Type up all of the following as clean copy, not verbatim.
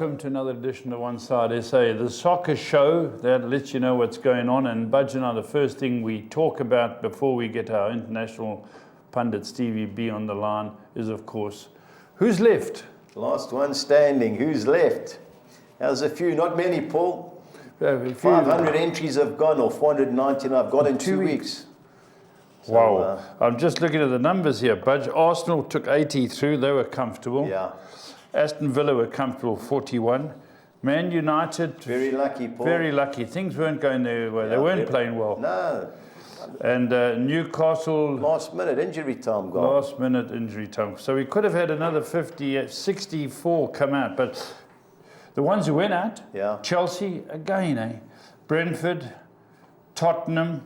welcome to another edition of OnSide SA, the soccer show that lets you know what's going on. And Budge and I, the first thing we talk about before we get our international pundit Stevie B on the line is, of course, who's left? Last one standing. Who's left? There's a few, not many, Paul. 500 entries have gone, or 499 have gone in 2 weeks. So, wow. I'm just looking at the numbers here, Budge. Arsenal took 80 through. They were comfortable. Yeah. Aston Villa were comfortable, 41. Man United... Very lucky, Paul. Very lucky. Things weren't going their way. They weren't playing well. No. And Newcastle... Last minute injury time gone. Last minute injury time. So we could have had another 64 come out. But the ones who went out, Chelsea, again, Brentford, Tottenham,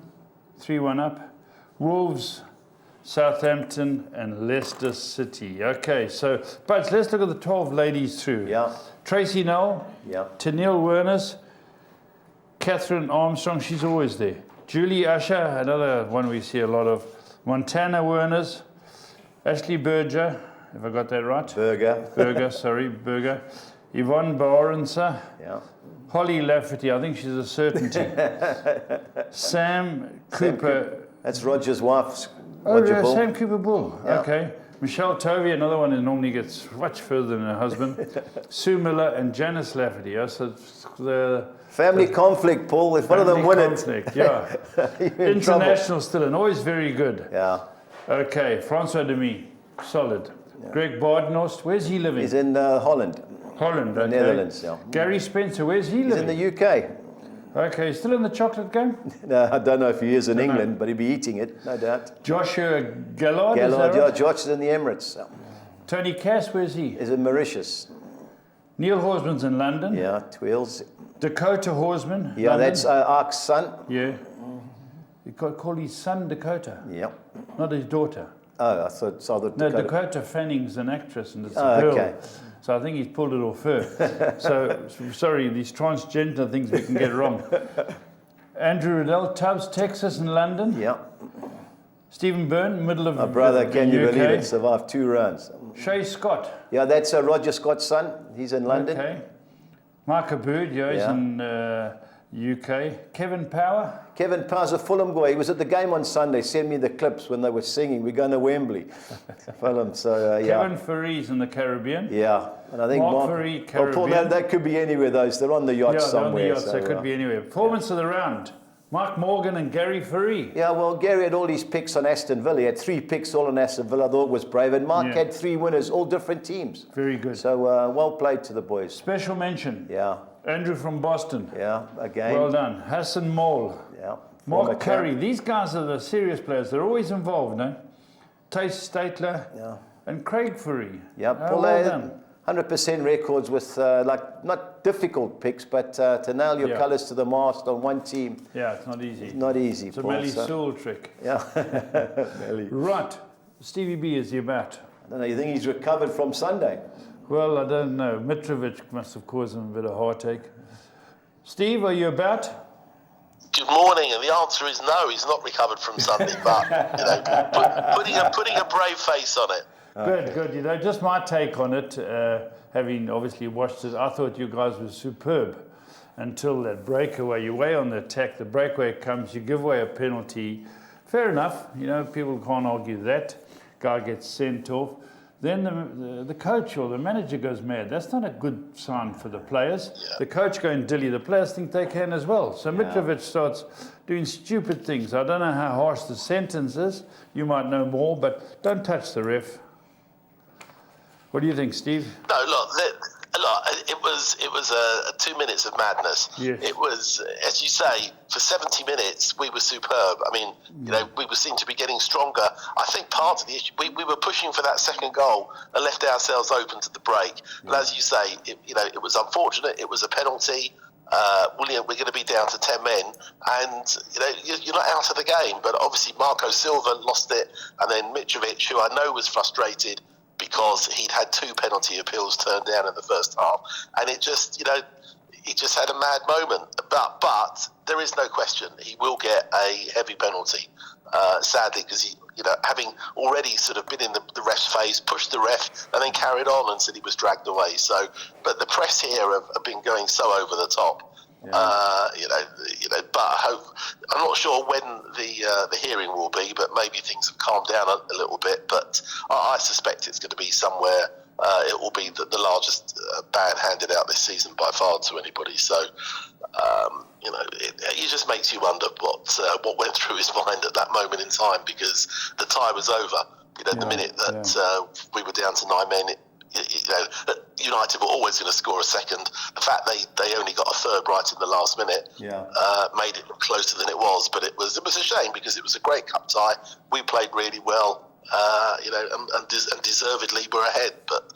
3-1 up. Wolves, Southampton, and Leicester City. Okay, so, but let's look at the 12 ladies through. Yeah. Tracy Noel, Tennille Werners, Catherine Armstrong, she's always there. Julie Usher, another one we see a lot of. Montana Werners, Ashley Berger, if I got that right? Berger. Yvonne Barensa, Holly Lafferty, I think she's a certainty. Sam Cooper. That's Roger's wife. Sam Cooper Bull. Yeah. Okay. Michelle Tovey, another one who normally gets much further than her husband. Sue Miller and Janice Lafferty. So the family conflict, Paul. If one of them win it. Yeah. International still, and always very good. Yeah. Okay. Francois Demy, solid. Yeah. Greg Bardnost, where's he living? He's in Holland. Holland, okay. Netherlands, yeah. Gary Spencer, where's he living? He's in the UK. Okay, still in the chocolate game? No, I don't know if he is in England, but he'll be eating it, no doubt. Joshua Gallard, yeah, Josh is in the Emirates. Tony Cass, where's he? He's in Mauritius. Neil Horsman's in London. Yeah, Twills. Dakota Horsman. Yeah, London. That's Ark's son. Yeah. You call his son Dakota? Yeah. Not his daughter. Oh, I thought Dakota. No, Dakota Fanning's an actress and it's a girl. Okay. So I think he's pulled it off her. So, sorry, these transgender things we can get wrong. Andrew Riddell, Tubbs, Texas and London. Yeah. Stephen Byrne, middle of my brother, can you UK. believe it, survived 2 rounds. Shay Scott. Yeah, that's Roger Scott's son. He's in London. Okay. Micah Bird, he's in UK. Kevin Power. Kevin Power's a Fulham guy. He was at the game on Sunday. Sent me the clips when they were singing. We're going to Wembley. Fulham, so Kevin Ferry's in the Caribbean. Yeah, and I think Mark Ferry, Caribbean. Paul, that could be anywhere. They're on the yacht somewhere. Yeah, on the yacht, so it could be anywhere. Performance of the round. Mark Morgan and Gary Ferry. Yeah, well, Gary had all these picks on Aston Villa. He had 3 picks all on Aston Villa. I thought it was brave. And Mark had 3 winners, all different teams. Very good. So well played to the boys. Special mention. Yeah. Andrew from Boston. Yeah, again. Well done. Hassan Mole. Yeah. Mark Curry. These guys are the serious players. They're always involved, no? Tace Statler. Yeah. And Craig Ferry. Yeah, well done. 100% records with, not difficult picks, but to nail your colours to the mast on one team. Yeah, it's not easy. Not easy, It's a Melly Sewell trick. Yeah. Right. Stevie B, is he about? I don't know, you think he's recovered from Sunday? Well, I don't know. Mitrovic must have caused him a bit of heartache. Steve, are you about? Good morning, and the answer is no, he's not recovered from Sunday, but, putting a brave face on it. Good. Just my take on it, having obviously watched it, I thought you guys were superb until that breakaway. You're way on the attack, the breakaway comes, you give away a penalty. Fair enough, people can't argue that. Guy gets sent off. Then the coach or the manager goes mad. That's not a good sign for the players. Yeah. The coach going dilly, the players think they can as well. So Mitrovic starts doing stupid things. I don't know how harsh the sentence is. You might know more, but don't touch the ref. What do you think, Steve? No, look, it was 2 minutes of madness. Yes. It was, as you say, for 70 minutes we were superb. I mean, we were seen to be getting stronger. I think part of the issue, we were pushing for that second goal and left ourselves open to the break. But as you say, it was unfortunate. It was a penalty. We're going to be down to 10 men, and you're not out of the game. But obviously, Marco Silva lost it, and then Mitrovic, who I know was frustrated because he'd had 2 penalty appeals turned down in the first half, and it just, he just had a mad moment. But there is no question he will get a heavy penalty. sadly, because he, having already sort of been in the ref's face, pushed the ref, and then carried on and said he was dragged away. So, but the press here have been going so over the top. Yeah. But I'm not sure when the hearing will be, but maybe things have calmed down a little bit. But I suspect it's going to be somewhere. It will be the largest ban handed out this season by far to anybody. So, it just makes you wonder what went through his mind at that moment in time, because the tie was over. The minute that we were down to 9 men, United were always going to score a second. The fact they only got a third right in the last minute made it closer than it was. But it was a shame, because it was a great cup tie. We played really well, and deservedly we're ahead. But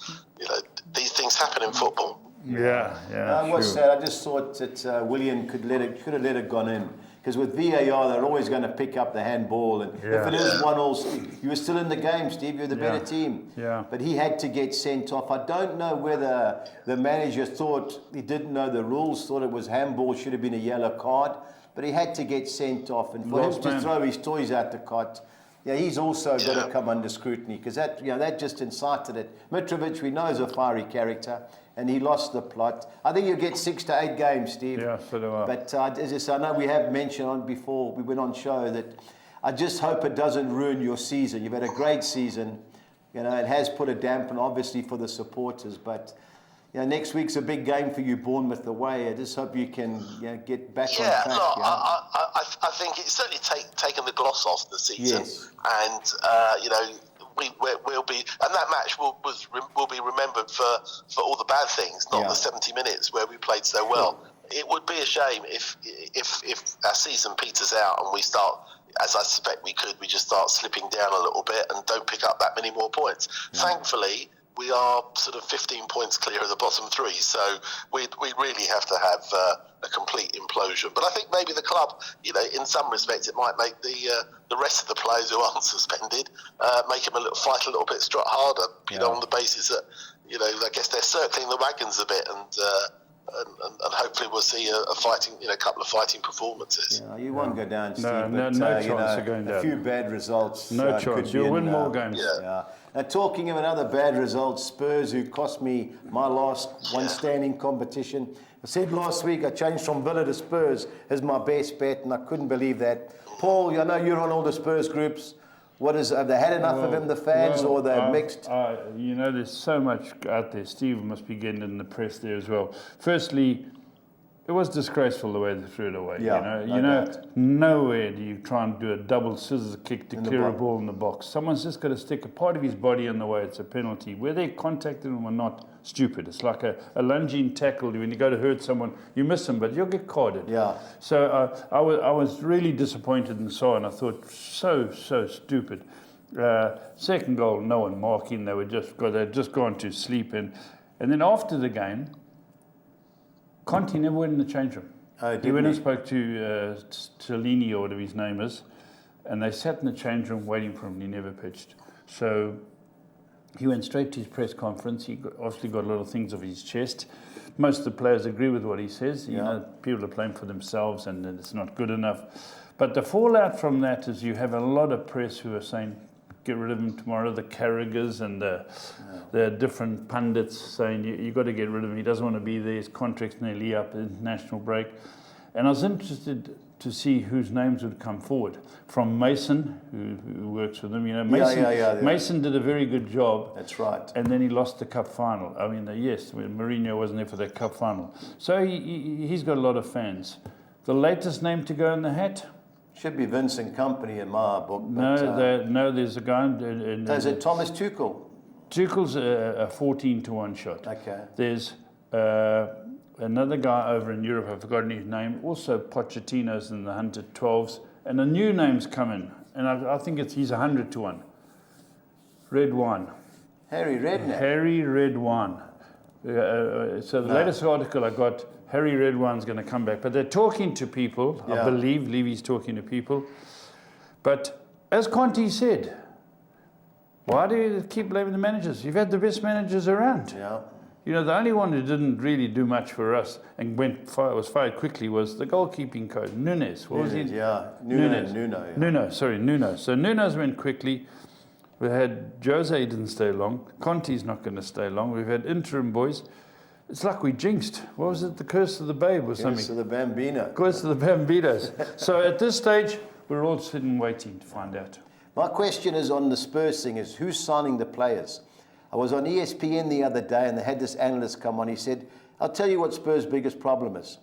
these things happen in football. I was sad. I just thought that William could have let it gone in. Because with VAR, they're always going to pick up the handball. And if it is 1-1, you were still in the game, Steve. You're the better team. Yeah. But he had to get sent off. I don't know whether the manager thought he didn't know the rules, thought it was handball, should have been a yellow card. But he had to get sent off. And for him to throw his toys out the cot, he's also got to come under scrutiny. Because that just incited it. Mitrovic, we know, is a fiery character. And he lost the plot. I think you'll get 6 to 8 games, Steve. Yeah, so do I. But as I know we have mentioned on before, we went on show, that I just hope it doesn't ruin your season. You've had a great season. It has put a dampen, obviously, for the supporters. But next week's a big game for you, Bournemouth away. I just hope you can get back on track. I think it's certainly taken the gloss off the season. Yes. And, we'll be, and that match will be remembered for all the bad things, not the 70 minutes where we played so well. It would be a shame if our season peters out and we start, as I suspect we just start slipping down a little bit and don't pick up that many more points. Thankfully, we are sort of 15 points clear of the bottom 3, so we really have to have a complete implosion. But I think maybe the club, in some respects, it might make the rest of the players who aren't suspended make them fight a little bit harder. On the basis that I guess they're circling the wagons a bit, and hopefully we'll see a couple of fighting performances. Yeah, you won't go down, Steve. No chance of going down. A few bad results. No chance. You'll win more games. Yeah. Now, talking of another bad result, Spurs, who cost me my last one standing competition. I said last week I changed from Villa to Spurs as my best bet, and I couldn't believe that. Paul, I know you're on all the Spurs groups. Have they had enough of him, the fans, or they're mixed? There's so much out there. Steve must be getting in the press there as well. Firstly, it was disgraceful the way they threw it away. Nowhere do you try and do a double scissors kick to clear a ball in the box. Someone's just got to stick a part of his body in the way. It's a penalty. Whether they contacted him or not, stupid. It's like a lunging tackle. When you go to hurt someone, you miss them, but you'll get carded. Yeah. So I was really disappointed and so on. I thought, so stupid. Second goal, no one marking. They'd just gone to sleep. And then after the game, Conte never went in the change room. He went and spoke to Cellini, or whatever his name is, and they sat in the change room waiting for him, and he never pitched. So he went straight to his press conference. He obviously got a lot of things off his chest. Most of the players agree with what he says. People are playing for themselves, and it's not good enough. But the fallout from that is you have a lot of press who are saying, get rid of him tomorrow. The Carragers and the different pundits saying you got to get rid of him. He doesn't want to be there. His contract's nearly up. International break. And I was interested to see whose names would come forward. From Mason, who works with him. Mason did a very good job. That's right. And then he lost the cup final. I mean, Mourinho wasn't there for that cup final. So he's got a lot of fans. The latest name to go in the hat? Should be Vincent Kompany in my book. No, there's a guy. Is it Thomas Tuchel? Tuchel's a 14-1 shot. Okay. There's another guy over in Europe, I've forgotten his name, also Pochettino's in the 112s, and a new name's come in, and I think he's 100-1. Red wine. Harry Redknapp. Harry Red wine. So the latest article I got, Harry Redwine's going to come back. But they're talking to people. I believe Levy's talking to people. But as Conte said, why do you keep blaming the managers? You've had the best managers around. Yeah. You know, the only one who didn't really do much for us and was fired quickly was the goalkeeping coach, Nunes. What was he? Yeah, Nuno. So Nunes went quickly. We had Jose didn't stay long. Conti's not going to stay long. We've had interim boys. It's like we jinxed. What was it? The curse of the babe or something? Curse of the Bambino. Curse of the Bambinos. So at this stage, we're all sitting waiting to find out. My question is on the Spurs thing is who's signing the players? I was on ESPN the other day and they had this analyst come on. He said, I'll tell you what Spurs' biggest problem is.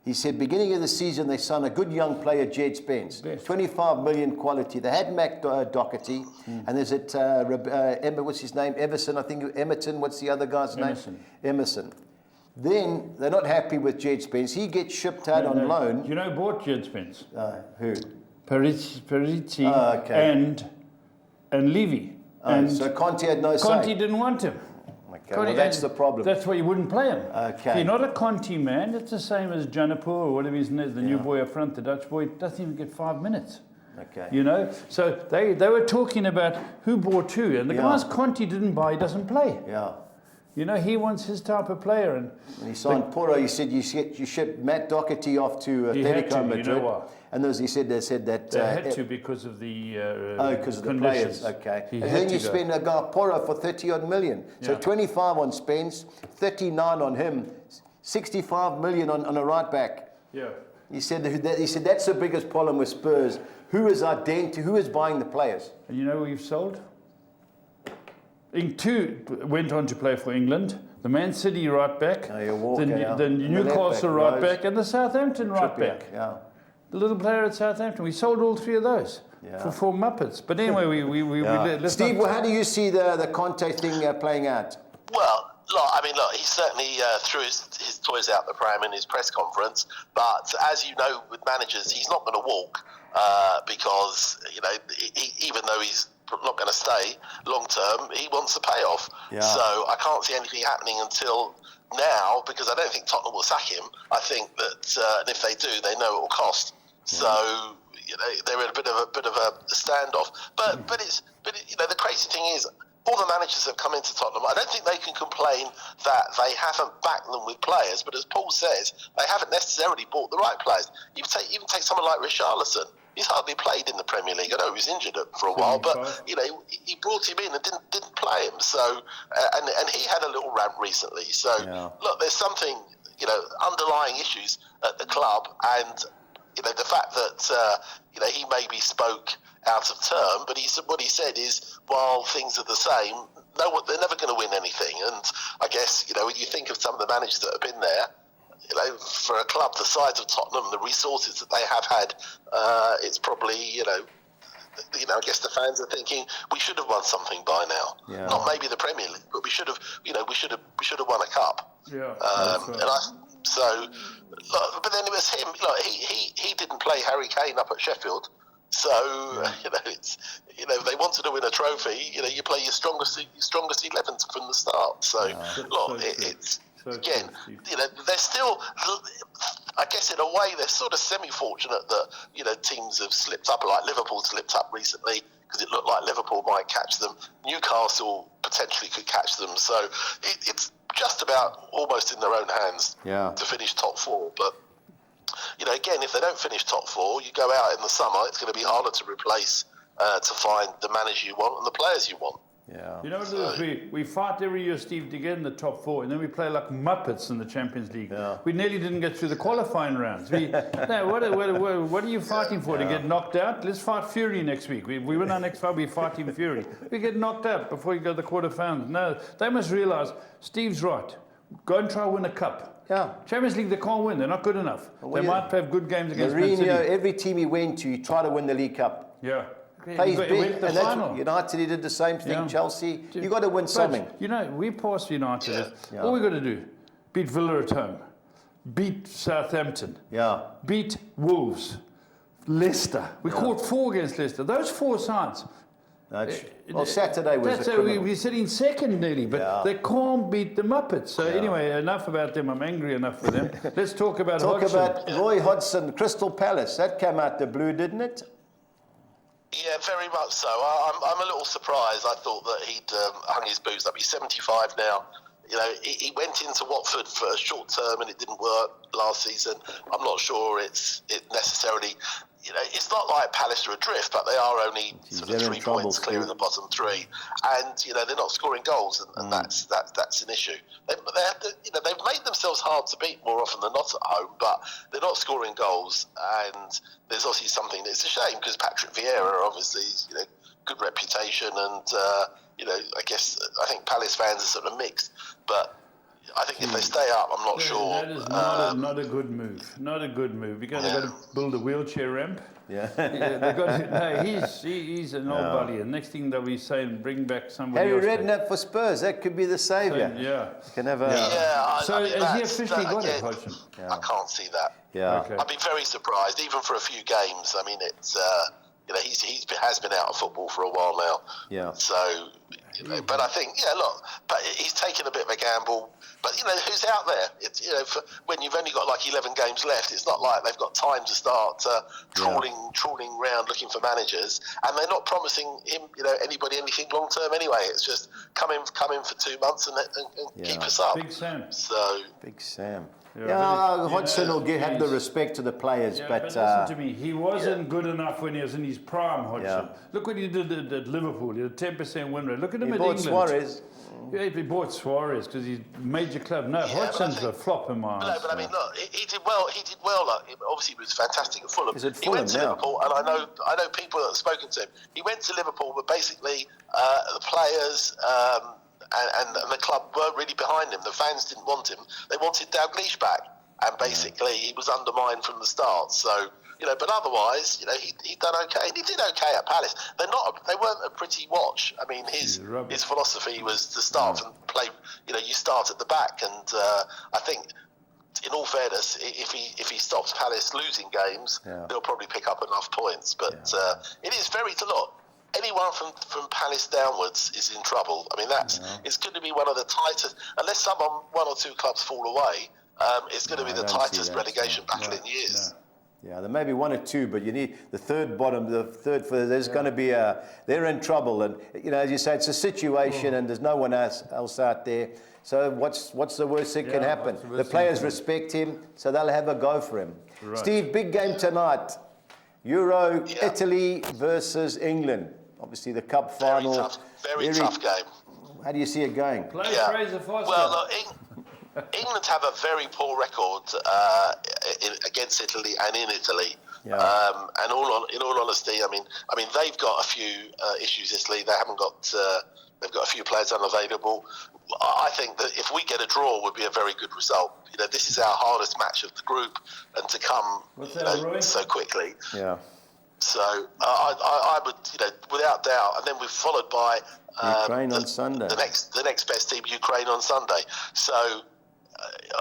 He said, beginning of the season, they signed a good young player, Jed Spence. Yes. 25 million quality. They had Mac Doherty, and there's what's his name? Everson, I think. Emerson, what's the other guy's name? Emerson. Then they're not happy with Jed Spence. He gets shipped out on loan. Do you know who bought Jed Spence? Who? Perizzi and Levy. So Conte had no say. Conte didn't want him. Okay, well, that's the problem. That's why you wouldn't play him. Okay. If you're not a Conte man, it's the same as Janapur or whatever his name is, the new boy up front, the Dutch boy, doesn't even get 5 minutes. Okay. You know? So they were talking about who bought who, and the guys Conte didn't buy, he doesn't play. Yeah. You know, he wants his type of player. And he signed Porro. He said you shipped Matt Doherty off to Atletico Madrid. You know why? And they said that they had to because of the because of the players. Okay. And then you spend a guy Porro for 30-odd million. So 25 on Spence, 39 on him, 65 million on a right back. Yeah. He said that's the biggest problem with Spurs. Who is buying the players? And you know who we've sold? Two went on to play for England. The Man City right back, the Newcastle right back, and the Southampton right back. Yeah. The little player at Southampton. We sold all three of those for 4 Muppets. But anyway, we Steve, how do you see the Conte thing playing out? Well, look, he certainly threw his toys out the pram in his press conference. But as you know, with managers, he's not going to walk because even though he's not going to stay long term, he wants the payoff. Yeah. So I can't see anything happening until now because I don't think Tottenham will sack him. I think that, and if they do, they know it will cost. Yeah. So they're in a bit of a standoff. But the crazy thing is, all the managers that have come into Tottenham, I don't think they can complain that they haven't backed them with players. But as Paul says, they haven't necessarily bought the right players. Even take someone like Richarlison. He's hardly played in the Premier League. I know he was injured for a while, but he brought him in and didn't play him. So and he had a little rant recently. So look, there's something underlying issues at the club, and the fact that he maybe spoke out of turn, but what he said is, while things are the same, they're never going to win anything. And I guess when you think of some of the managers that have been there, for a club the size of Tottenham, the resources that they have had, it's probably I guess the fans are thinking we should have won something by now. Yeah. Not maybe the Premier League, but we should have won a cup. Yeah. But then it was him. He didn't play Harry Kane up at Sheffield. So they wanted to win a trophy. You play your strongest 11 from the start. So it's. So again, they're still, I guess in a way, they're sort of semi-fortunate that, teams have slipped up, like Liverpool slipped up recently because it looked like Liverpool might catch them. Newcastle potentially could catch them. So it's just about almost in their own hands to finish top 4. But, again, if they don't finish top 4, you go out in the summer, it's going to be harder to replace, to find the manager you want and the players you want. Yeah. You know what it is? We fight every year, Steve, to get in the top 4, and then we play like Muppets in the Champions League. Yeah. We nearly didn't get through the qualifying rounds. What are you fighting for? To get knocked out? Let's fight Fury next week. We win our next fight, we're fighting Fury. We get knocked out before you go to the quarterfinals. No, they must realise, Steve's right. Go and try to win a cup. Yeah. Champions League, they can't win. They're not good enough. They might have good games against Man City. Every team he went to, he tried to win the League Cup. Yeah. Plays big, and that's United, he did the same thing. Chelsea, you got to win something. We passed United. Yeah. All we got to do, beat Villa at home, beat Southampton, beat Wolves, Leicester. We caught 4 against Leicester. Those 4 sides. Saturday was we're sitting second nearly, but they can't beat the Muppets. So anyway, enough about them. I'm angry enough for them. Let's talk about Roy Hodgson, Crystal Palace. That came out the blue, didn't it? Yeah, very much so. I'm a little surprised. I thought that he'd hung his boots up. He's 75 now. You know, he went into Watford for a short term and it didn't work last season. I'm not sure it necessarily. You know, it's not like Palace are adrift, but they are only sort of 3 points clear of the bottom 3, and you know they're not scoring goals, and that's an issue. They've made themselves hard to beat more often than not at home, but they're not scoring goals, and there's obviously something that's a shame because Patrick Vieira obviously good reputation, and I think Palace fans are sort of mixed, but. I think if they stay up, I'm not sure. That is not a good move. Not a good move. You've got to build a wheelchair ramp. Yeah. He's an old buddy. And next thing they'll be saying, bring back somebody Harry else. Redknapp for Spurs. That could be the saviour. So, yeah. You can have a... So has he officially got it, Hodgson? I can't see that. Yeah. Okay. I'd be very surprised, even for a few games. I mean, it's... he has been out of football for a while now. Yeah. So, but I think, but he's taken a bit of a gamble. But, who's out there? It's, when you've only got like 11 games left, it's not like they've got time to start trawling around looking for managers. And they're not promising him, anybody anything long term anyway. It's just come in for 2 months and keep us up. Big Sam. So, Big Sam. Yeah, Hodgson will have the respect to the players, but listen to me. He wasn't good enough when he was in his prime, Hodgson. Look what he did at Liverpool. He had a 10% win rate. Look at him at England. Suarez. Yeah, he bought Suarez because he's a major club. No, Hodgson's a flop in my eyes. No, but I mean, look, he did well. He did well. Obviously, he was fantastic at Fulham. He went to Liverpool, and I know people that have spoken to him. He went to Liverpool, but basically the players and the club weren't really behind him. The fans didn't want him. They wanted Dalglish back, and basically he was undermined from the start. So. But otherwise, he'd done okay. And he did okay at Palace. They weren't a pretty watch. I mean, his philosophy was to start and play. You start at the back, and I think, in all fairness, if he stops Palace losing games, they'll probably pick up enough points. But it is very anyone from Palace downwards is in trouble. I mean, it's going to be one of the tightest. Unless one or two clubs fall away, it's going to be the tightest relegation battle in years. Yeah, there may be one or two, but you need the third bottom, there's going to be they're in trouble. And, as you say, it's a situation and there's no one else out there. So what's the worst that can happen? The players respect him, so they'll have a go for him. Right. Steve, big game tonight. Euro, Italy versus England. Obviously the cup final. Very tough game. How do you see it going? Fraser Foster. Well, England have a very poor record against Italy and in Italy. Yeah. And in all honesty, I mean, they've got a few issues. Italy, they haven't got. They've got a few players unavailable. I think that if we get a draw, would be a very good result. This is our hardest match of the group, and to come so quickly. Yeah. So I would, without doubt, and then we're followed by Ukraine on Sunday. The next best team, Ukraine on Sunday. So.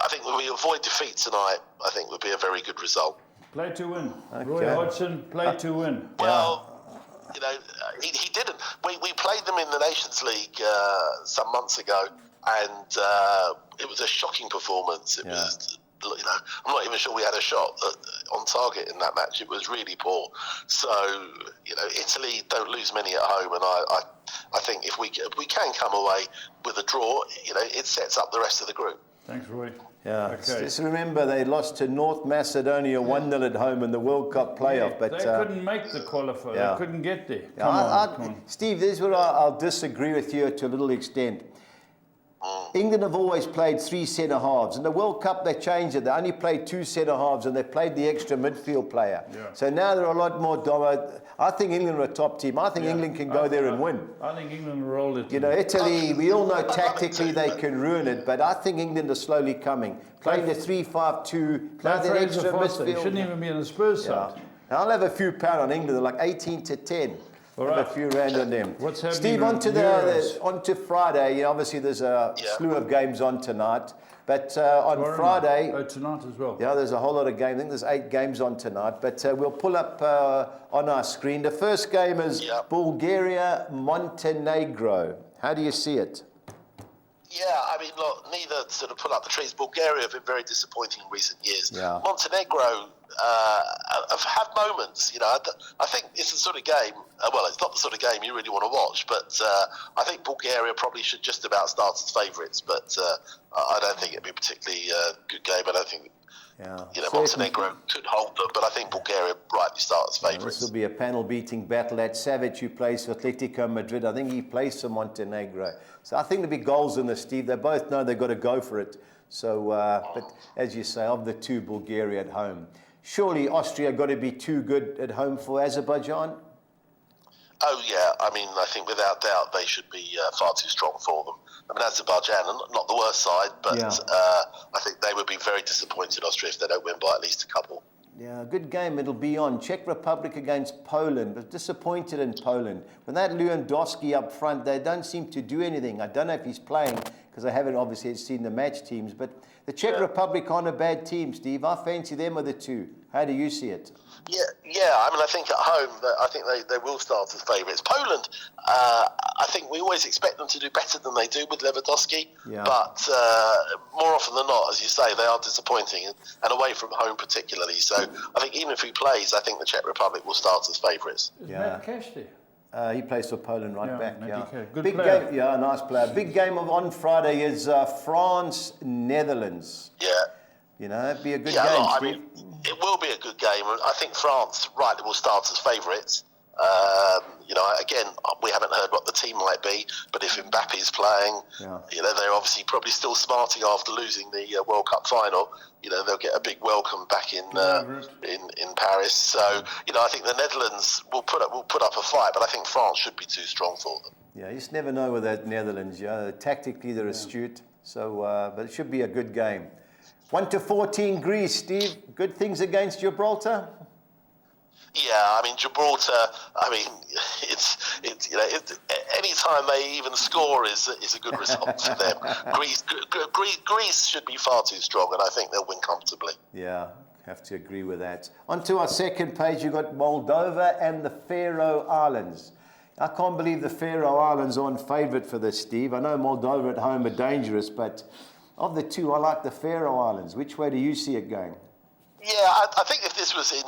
I think when we avoid defeat tonight, I think would be a very good result. Play to win. Okay. Roy Hodgson, play to win. Well, he didn't. We played them in the Nations League some months ago, and it was a shocking performance. It was, I'm not even sure we had a shot on target in that match. It was really poor. So, Italy don't lose many at home, and I think if we can come away with a draw, it sets up the rest of the group. Thanks, Roy. Yeah. Okay. Just remember, they lost to North Macedonia 1-0 at home in the World Cup playoff. But they couldn't make the qualifier. They couldn't get there. Come on. Steve, this is where I'll disagree with you to a little extent. England have always played 3 centre halves. In the World Cup, they changed it. They only played 2 centre halves, and they played the extra midfield player. Yeah. So now they're a lot more dominant. I think England are a top team. I think England can go there and win. I think England rolled it. Italy, we all know tactically they can ruin it, but I think England are slowly coming. Playing the 3-5-2, playing the extra midfield. They shouldn't even be on the Spurs side. I'll have a few pound on England. They're like 18-10. All right. Have a few rand on them. What's happening? Steve, on to Friday. Obviously, there's a slew of games on tonight. But on Friday... Oh, tonight as well. Yeah, there's a whole lot of games. I think there's 8 games on tonight. But we'll pull up on our screen. The first game is Bulgaria-Montenegro. How do you see it? Yeah, I mean, look, neither sort of put up the trees. Bulgaria have been very disappointing in recent years. Yeah. Montenegro have moments. I think it's the sort of game. Well, it's not the sort of game you really want to watch, but I think Bulgaria probably should just about start as favourites. But I don't think it'd be a particularly good game. I don't think. Montenegro could hold them, but I think Bulgaria rightly start as favourites. This will be a panel-beating battle. That Savic, who plays for Atletico Madrid, I think he plays for Montenegro. So I think there'll be goals in this, Steve. They both know they've got to go for it. So, but as you say, of the two, Bulgaria at home. Surely Austria got to be too good at home for Azerbaijan? Oh, yeah. I mean, I think without doubt they should be far too strong for them. I mean, Azerbaijan are not the worst side, but I think they would be very disappointed, Austria, if they don't win by at least a couple. Yeah, good game it'll be on. Czech Republic against Poland. But disappointed in Poland. With that Lewandowski up front, they don't seem to do anything. I don't know if he's playing, because I haven't obviously seen the match teams. But the Czech Republic aren't a bad team, Steve. I fancy them of the two. How do you see it? Yeah. I mean, I think at home, I think they will start as favourites. Poland, I think we always expect them to do better than they do with Lewandowski. Yeah. But more often than not, as you say, they are disappointing, and away from home particularly. So I think even if he plays, I think the Czech Republic will start as favourites. Matt Cash there? He plays for Poland back. Yeah, good big player. Game, yeah, nice player. Big game on Friday is France, Netherlands. Yeah. It'd be a good game. I mean, it will be a good game. I think France rightly will start as favourites. Again, we haven't heard what the team might be, but if Mbappe's playing, they're obviously probably still smarting after losing the World Cup final. They'll get a big welcome back in Paris. So, I think the Netherlands will put up a fight, but I think France should be too strong for them. Yeah, you just never know with that Netherlands. Tactically they're astute. So, but it should be a good game. 1-14 Greece, Steve. Good things against Gibraltar? Yeah, I mean, Gibraltar, it's any time they even score is a good result for them. Greece should be far too strong, and I think they'll win comfortably. Yeah, have to agree with that. On to our second page, you've got Moldova and the Faroe Islands. I can't believe the Faroe Islands aren't favourite for this, Steve. I know Moldova at home are dangerous, but of the two, I like the Faroe Islands. Which way do you see it going? Yeah, I think if this was in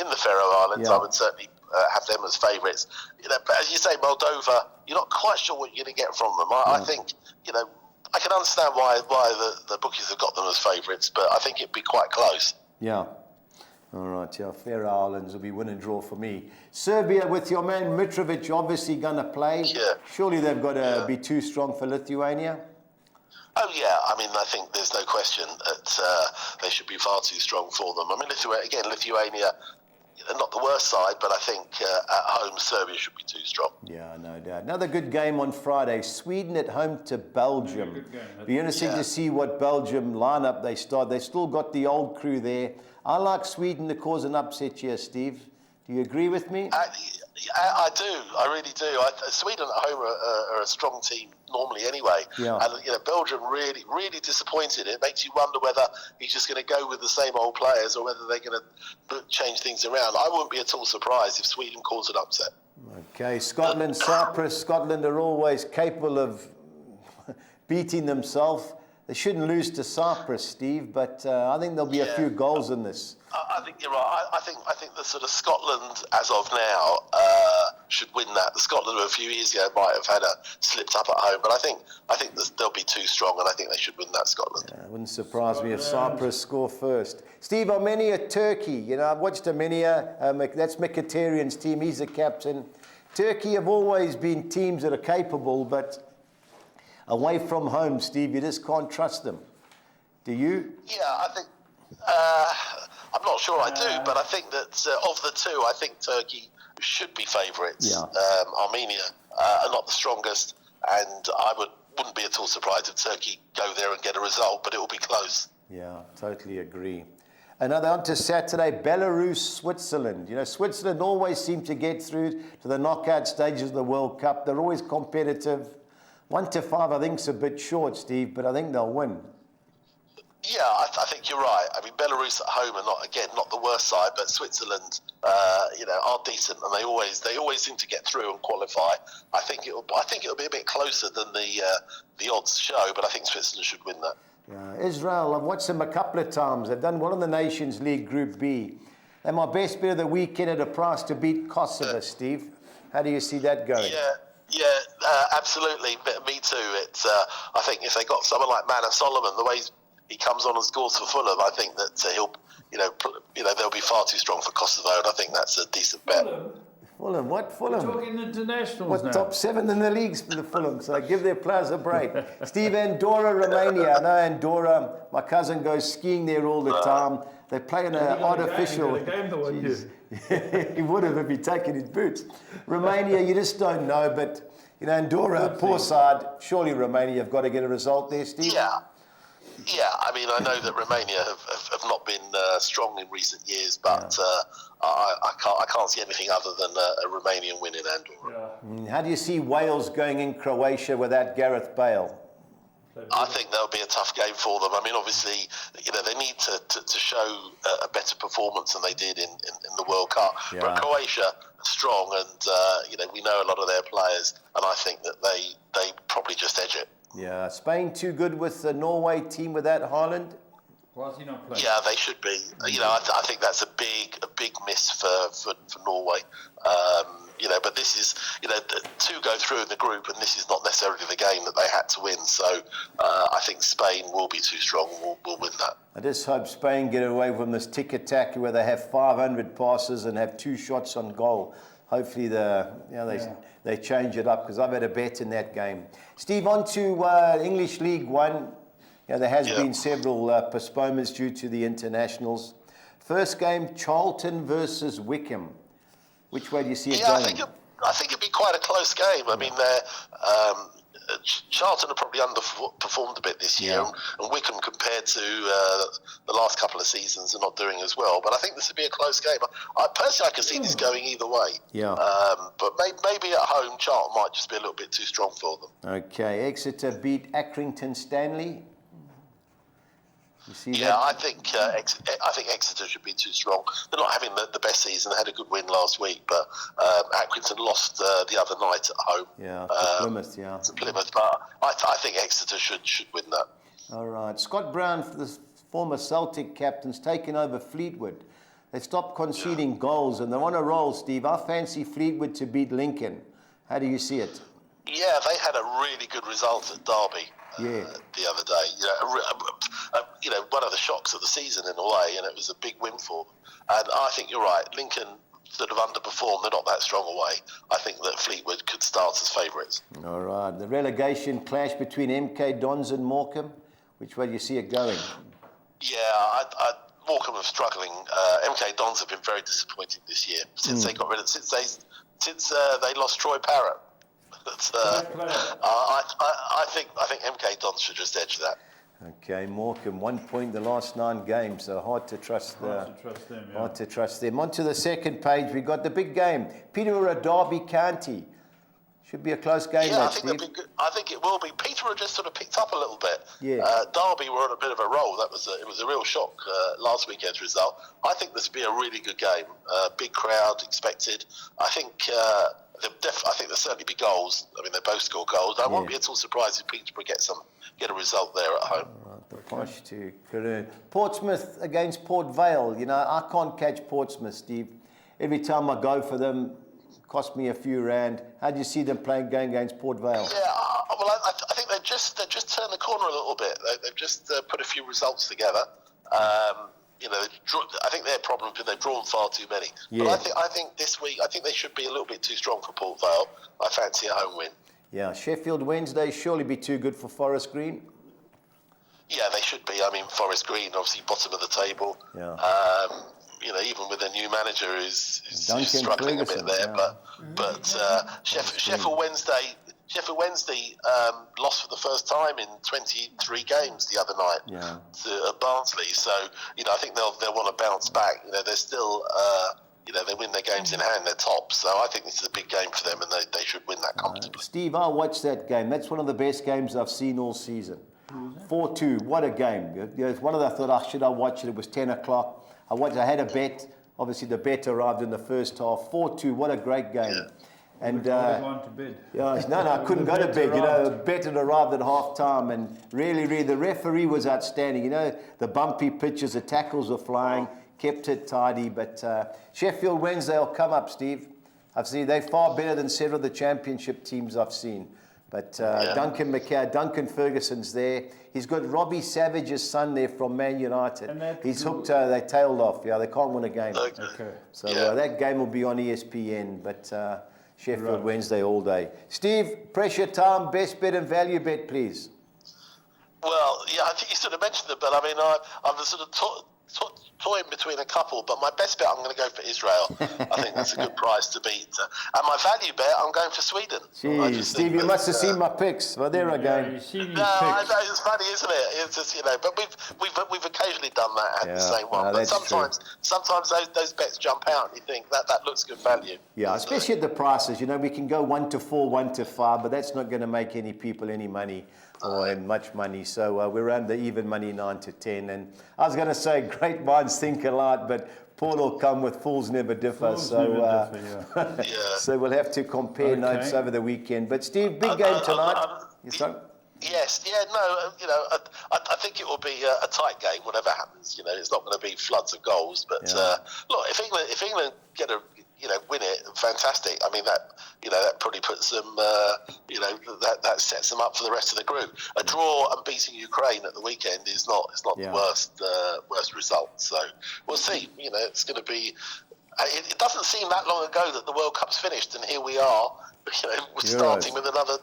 the Faroe Islands, I would certainly have them as favourites. But as you say, Moldova, you're not quite sure what you're going to get from them. I think, I can understand why the bookies have got them as favourites, but I think it'd be quite close. Yeah. All right, Faroe Islands will be win and draw for me. Serbia with your man Mitrovic obviously going to play. Yeah. Surely they've got to be too strong for Lithuania. Oh, yeah. I mean, I think there's no question that they should be far too strong for them. I mean, Lithuania, not the worst side, but I think at home, Serbia should be too strong. Yeah, no doubt. Another good game on Friday. Sweden at home to Belgium. Good game. Be interesting to see what Belgium lineup they start. They still got the old crew there. I like Sweden to cause an upset here, Steve. Do you agree with me? I do. I really do. Sweden at home are a strong team normally anyway. Yeah. And Belgium really, really disappointed. It makes you wonder whether he's just going to go with the same old players or whether they're going to change things around. I wouldn't be at all surprised if Sweden caused an upset. Okay, Scotland, Cyprus. Scotland are always capable of beating themselves. They shouldn't lose to Cyprus, Steve, but I think there'll be a few goals in this. I think you're right. I think the sort of Scotland, as of now, should win that. The Scotland of a few years ago might have had slipped up at home, but I think they'll be too strong, and I think they should win that Scotland. Yeah, it wouldn't surprise me if Cyprus score first. Steve, Armenia, Turkey. I've watched Armenia. That's Mkhitaryan's team. He's the captain. Turkey have always been teams that are capable, but away from home, Steve, you just can't trust them. Do you? Yeah, I think. I'm not sure I do, but I think that of the two, I think Turkey should be favourites. Yeah. Armenia are not the strongest, and I wouldn't be at all surprised if Turkey go there and get a result, but it will be close. Yeah, totally agree. Another on to Saturday, Belarus, Switzerland. Switzerland always seem to get through to the knockout stages of the World Cup. They're always competitive. 1-5, I think, is a bit short, Steve, but I think they'll win. Yeah, I think you're right. I mean, Belarus at home are not the worst side, but Switzerland, are decent, and they always seem to get through and qualify. I think it'll be a bit closer than the odds show, but I think Switzerland should win that. Yeah, Israel, I've watched them a couple of times. They've done well in the Nations League Group B. They're my best bet of the weekend at a price to beat Kosovo, Steve. How do you see that going? Yeah, absolutely. Me too. It's I think if they got someone like Manor Solomon, the way he comes on and scores for Fulham, I think that they'll be far too strong for Kosovo, and I think that's a decent bet. Fulham, what Fulham? We're talking internationals what, now. Top 7 in the leagues for the Fulham, so give their players a break. Steve, Andorra, Romania. I know Andorra, my cousin goes skiing there all the time. They play in an artificial... He would have if he'd taken his boots. Romania, you just don't know, but Andorra, poor side. Surely Romania have got to get a result there, Steve? Yeah, I mean, I know that Romania have not been strong in recent years, but I can't see anything other than a Romanian win in Andorra. Yeah. How do you see Wales going in Croatia without Gareth Bale? I think that'll be a tough game for them. I mean, obviously, they need to show a better performance than they did in the World Cup. Yeah. But Croatia are strong, and we know a lot of their players, and I think that they probably just edge it. Yeah, Spain too good with the Norway team without Haaland? Why is he not playing? Yeah, they should be. I think that's a big miss for Norway. But this is, two go through in the group, and this is not necessarily the game that they had to win. So I think Spain will be too strong. We'll win that. I just hope Spain get away from this tick-attack where they have 500 passes and have 2 shots on goal. Hopefully they change it up, because I've had a bet in that game. Steve, on to English League One. There has been several postponements due to the internationals. First game, Charlton versus Wickham. Which way do you see it going? I think it'd be quite a close game. I mean, Charlton have probably underperformed a bit this year, and Wickham, compared to the last couple of seasons, are not doing as well. But I think this would be a close game. I can see this going either way. Yeah. But maybe at home, Charlton might just be a little bit too strong for them. Okay, Exeter beat Accrington Stanley. You see that? I think Exeter should be too strong. They're not having the best season. They had a good win last week, but Accrington lost the other night at home. Yeah, to Plymouth. Yeah, to Plymouth. But I think Exeter should win that. All right, Scott Brown, the former Celtic captain's taken over Fleetwood. They stopped conceding goals, and they're on a roll. Steve, I fancy Fleetwood to beat Lincoln. How do you see it? Yeah, they had a really good result at Derby. The other day, one of the shocks of the season in a way, and it was a big win for them. And I think you're right. Lincoln sort of underperformed; they're not that strong away. I think that Fleetwood could start as favourites. All right, the relegation clash between MK Dons and Morecambe. Which way do you see it going? Yeah, Morecambe are struggling. MK Dons have been very disappointing this year since they got rid of since they lost Troy Parrott. I think MK Dons should just edge that. Okay, Morecambe 1 point the last 9 games, so hard to trust them. Hard to trust them. On to the second page, we got the big game, Peterborough Derby County. Should be a close game. Yeah, I think it will be. Peterborough just sort of picked up a little bit. Yeah. Derby were on a bit of a roll. It was a real shock last weekend's result. I think this will be a really good game. Big crowd expected. I think there'll certainly be goals. I mean, they both score goals. I won't be at all surprised if Peterborough get a result there at home. Posh to Portsmouth against Port Vale. I can't catch Portsmouth, Steve. Every time I go for them, cost me a few rand. How do you see them going against Port Vale? Yeah, well, I think they've just turned the corner a little bit. They've just put a few results together. I think their problem is they've drawn far too many. Yeah. But I think this week, they should be a little bit too strong for Port Vale. I fancy a home win. Yeah, Sheffield Wednesday surely be too good for Forest Green. Yeah, they should be. I mean, Forest Green, obviously bottom of the table. Yeah. Even with their new manager who's struggling a bit there. Yeah. But Sheffield Wednesday lost for the first time in 23 games the other night to Barnsley. So, I think they'll want to bounce back. They're still, they win their games in hand, they're top. So I think this is a big game for them, and they should win that comfortably. Steve, I watched that game. That's one of the best games I've seen all season. 4-2. What a game. You know, it's one of the, I thought, should I watch it? It was 10 o'clock. I had a bet. Obviously, the bet arrived in the first half. 4-2. What a great game. Yeah. And gone to bed. yeah, no, I couldn't go to bed. You know, the bet had arrived at half time, and really, the referee was outstanding. You know, the bumpy pitches, the tackles were flying, kept it tidy. But Sheffield Wednesday will come up, Steve. I've seen they're far better than several of the championship teams I've seen. But Duncan Ferguson's there. He's got Robbie Savage's son there from Man United. He's hooked. They tailed off. Yeah, they can't win a game. Okay. So that game will be on ESPN. But Sheffield Wednesday all day. Steve, pressure time, best bet and value bet, please. Well, yeah, I think you sort of mentioned it, but I mean, I'm sort of toying between a couple, but my best bet, I'm going to go for Israel. I think that's a good price to beat. And my value bet, I'm going for Sweden. Jeez, Steve, you must have seen my picks. Well, there again. I know, it's funny, isn't it? It's just, you know, but we've occasionally done that at the same one. But sometimes those bets jump out and you think that looks good value. Yeah, especially at the prices. You know, we can go 1 to 4, 1 to 5, but that's not going to make any people any money. Or much money, so we're around the even money 9 to 10. And I was going to say, great minds think alike, but Paul will come with fools never differ. So we'll have to compare notes over the weekend. But Steve, big game tonight. Yes, no, you know, I think it will be a tight game, whatever happens. You know, it's not going to be floods of goals. But look, if England get a win it, fantastic. I mean, that probably puts them, that sets them up for the rest of the group. A draw and beating Ukraine at the weekend is not the worst result. So we'll see. You know, it's going to be. It doesn't seem that long ago that the World Cup's finished, and here we are. You know, we're starting with another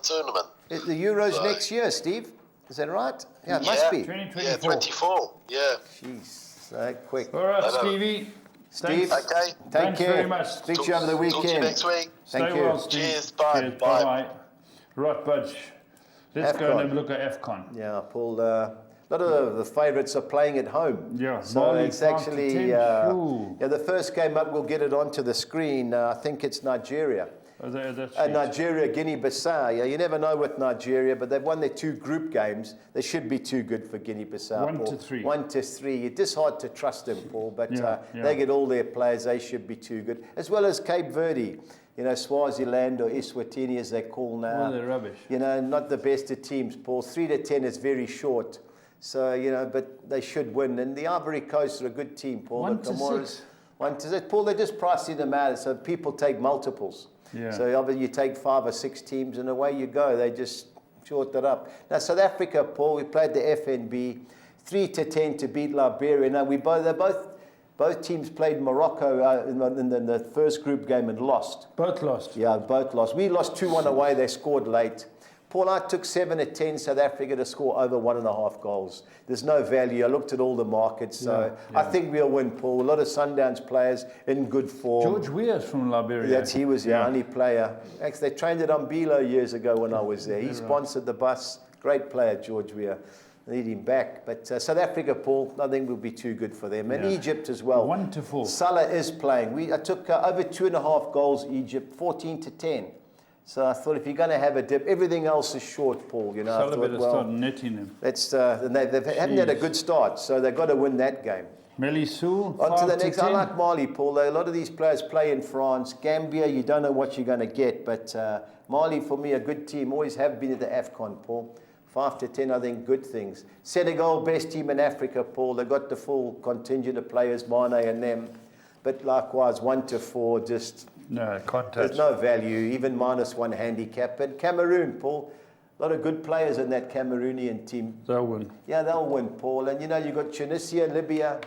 tournament. The Euros next year, Steve. Is that right? Yeah, it must be. 2024. Yeah, 24. Yeah. Jeez, so quick. All right, Stevie. Steve, okay. Take care. Very much. Speak to you over the weekend. Talk to you next week. Thank you. Well, Steve. Cheers. Bye. Cheers. Bye. Right, Budge. Let's go and have a look at AFCON. Yeah, Paul. A lot of the favourites are playing at home. Yeah, so Mali, it's actually the first game up. We'll get it onto the screen. I think it's Nigeria. Nigeria, Guinea-Bissau. Yeah, you never know with Nigeria, but they've won their 2 group games. They should be too good for Guinea-Bissau. 1 to 3. 1 to 3. It's just hard to trust them, Paul. But they get all their players. They should be too good, as well as Cape Verde. You know, Swaziland or Eswatini, as they call now. Well, they're rubbish. You know, not the best of teams, Paul. 3 to 10 is very short. So you know, but they should win. And the Ivory Coast are a good team, Paul. 1 to 6. 1 to 6. Paul, they're just pricing them out, so people take multiples. Yeah. So obviously you take 5 or 6 teams and away you go. They just short it up. Now South Africa, Paul, we played the FNB 3 to 10 to beat Liberia. Now both teams played Morocco in the first group game and lost. Both lost. Yeah, both lost. We lost 2-1 away. They scored late. Paul, I took 7 to 10 South Africa to score over 1.5 goals. There's no value. I looked at all the markets, so I think we'll win, Paul. A lot of Sundowns players in good form. George Weah's from Liberia. He was the only player. Actually, they trained at Umbilo years ago when I was there. He sponsored the bus. Great player, George Weah. Need him back. But South Africa, Paul, I think will be too good for them. And Egypt as well. 1 to 4. Salah is playing. I took over 2.5 goals, Egypt, 14 to 10. So I thought if you're going to have a dip, everything else is short, Paul. You know, Salah better start netting them. They haven't had a good start, so they've got to win that game. Melisoul, on to the next. I like Mali, Paul. A lot of these players play in France. Gambia, you don't know what you're going to get. But Mali, for me, a good team. Always have been at the AFCON, Paul. 5 to 10, I think, good things. Senegal, best team in Africa, Paul. They've got the full contingent of players, Mane and them. But likewise, 1 to 4, just... No, can't touch. There's no value, even -1 handicap. And Cameroon, Paul, a lot of good players in that Cameroonian team. They'll win. Yeah, they'll win, Paul. And, you know, you've got Tunisia, Libya.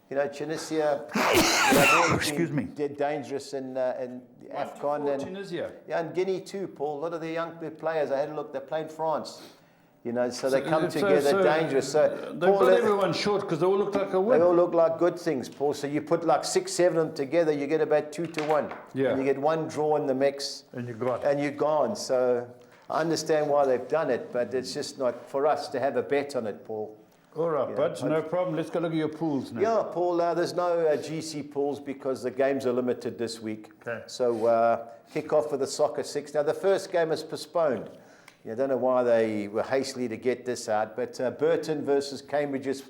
You know, Tunisia... Excuse me. They're dangerous in AFCON. And Tunisia. Yeah, and Guinea too, Paul. A lot of the young players, I had a look, they're playing France. You know, so they come together, dangerous. So they've got everyone short because they all look like a win. They all look like good things, Paul. So you put like 6, 7 of them together, you get about 2 to 1. Yeah. And you get 1 draw in the mix. And you're gone. And you're gone. So I understand why they've done it, but it's just not for us to have a bet on it, Paul. All right, Budge, no problem. Let's go look at your pools now. Yeah, Paul, there's no GC pools because the games are limited this week. Okay. So kick off with the Soccer 6. Now, the first game is postponed. I don't know why they were hastily to get this out, but Burton versus Cambridge is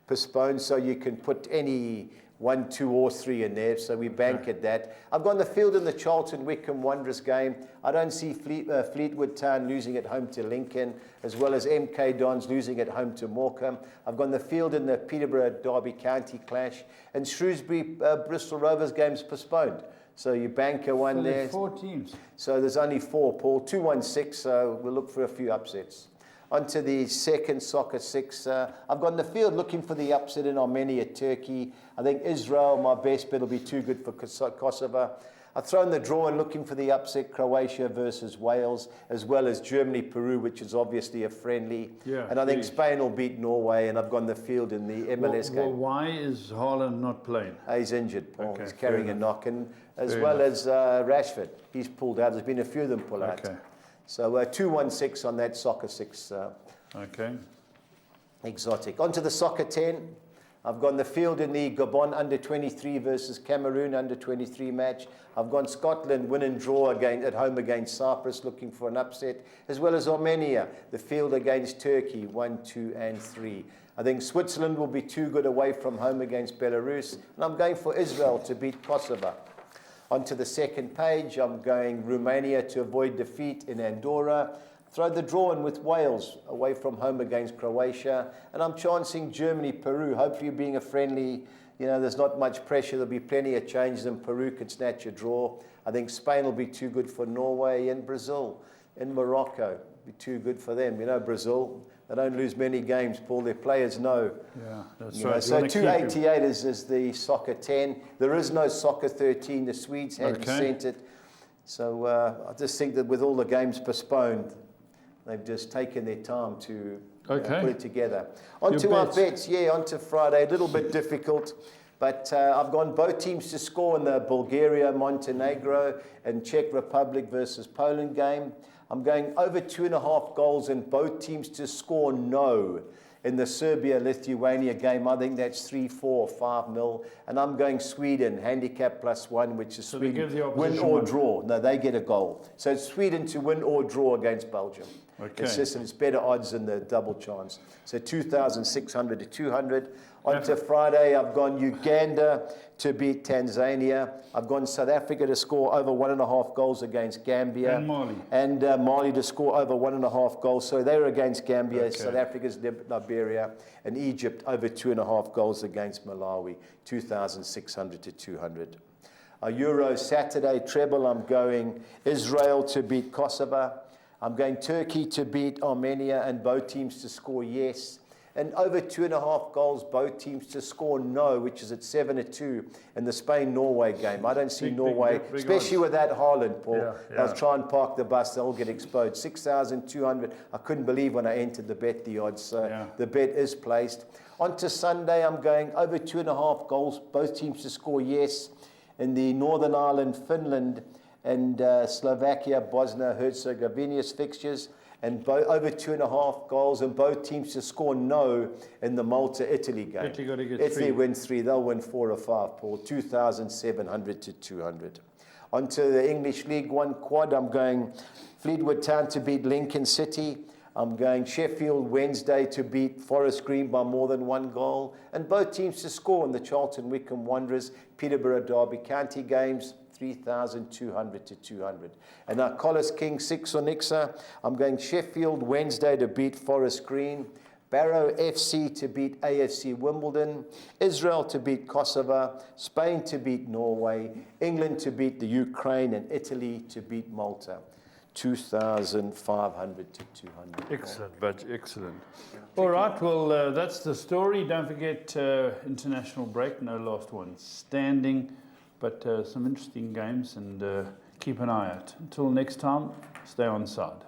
postponed, so you can put any 1, 2, or 3 in there, so we bank at that. I've gone the field in the Charlton Wickham Wanderers game. I don't see Fleetwood Town losing at home to Lincoln, as well as MK Dons losing at home to Morecambe. I've gone the field in the Peterborough Derby County clash, and Shrewsbury Bristol Rovers game's postponed. So you bank a one there. There's 4 teams. So there's only 4, Paul. 2-1-6, so we'll look for a few upsets. On to the second soccer 6. I've gone the field looking for the upset in Armenia, Turkey. I think Israel, my best bet, will be too good for Kosovo. I've thrown the draw and looking for the upset, Croatia versus Wales, as well as Germany, Peru, which is obviously a friendly. Yeah, and I think Spain will beat Norway, and I've gone the field in the MLS game. Well, why is Haaland not playing? He's injured, Paul. Okay, He's carrying a knock, and as well as Rashford. He's pulled out. There's been a few of them pull out. Okay. So 2-1-6 on that soccer 6. Okay. Exotic. On to the soccer 10. I've gone the field in the Gabon under-23 versus Cameroon under-23 match. I've gone Scotland win and draw at home against Cyprus, looking for an upset, as well as Armenia, the field against Turkey, 1, 2, and 3. I think Switzerland will be too good away from home against Belarus, and I'm going for Israel to beat Kosovo. Onto the second page, I'm going Romania to avoid defeat in Andorra. Throw the draw in with Wales away from home against Croatia. And I'm chancing Germany, Peru, hopefully being a friendly. There's not much pressure. There'll be plenty of changes, and Peru could snatch a draw. I think Spain will be too good for Norway, and Brazil in Morocco be too good for them. Brazil, they don't lose many games, Paul. Their players know. Yeah, that's right. So 288 is the soccer 10. There is no soccer 13. The Swedes hadn't sent it. So I just think that with all the games postponed, they've just taken their time to put it together. On to our bets. On to Friday. A little bit difficult. But I've gone both teams to score in the Bulgaria, Montenegro, and Czech Republic versus Poland game. I'm going over 2.5 goals and both teams to score no in the Serbia-Lithuania game. I think that's 3-4, 5-0. And I'm going Sweden, handicap +1, which is so Sweden win or draw. No, they get a goal. So it's Sweden to win or draw against Belgium. Okay. It's better odds than the double chance. So 2,600 to 200. On to Friday, I've gone Uganda to beat Tanzania. I've gone South Africa to score over 1.5 goals against Gambia. And Mali. And Mali to score over 1.5 goals. So they're against Gambia. Okay. South Africa's Liberia. And Egypt over 2.5 goals against Malawi. 2,600 to 200. A Euro Saturday treble, I'm going Israel to beat Kosovo. I'm going Turkey to beat Armenia and both teams to score yes. And over 2.5 goals, both teams to score no, which is at 7-2 in the Spain-Norway game. I don't see Norway, especially with that Haaland, Paul. They'll try and park the bus, they'll get exposed. 6,200. I couldn't believe when I entered the bet, the odds. So the bet is placed. On to Sunday, I'm going over 2.5 goals, both teams to score yes. In the Northern Ireland, Finland, and Slovakia, Bosnia, Herzegovina's fixtures, and over 2.5 goals, and both teams to score no in the Malta-Italy game. Italy got to get Italy wins 3, they'll win 4 or 5, Paul. 2,700 to 200. On to the English League One quad, I'm going Fleetwood Town to beat Lincoln City. I'm going Sheffield Wednesday to beat Forest Green by more than 1 goal, and both teams to score in the Charlton Wickham Wanderers, Peterborough Derby County games. 3,200 to 200. And our Collis King 6 on Ixa. I'm going Sheffield Wednesday to beat Forest Green, Barrow FC to beat AFC Wimbledon, Israel to beat Kosovo, Spain to beat Norway, England to beat the Ukraine, and Italy to beat Malta. 2,500 to 200. Excellent, but excellent. All right, well, that's the story. Don't forget international break, no last one standing. But some interesting games, and keep an eye out. Until next time, stay on side.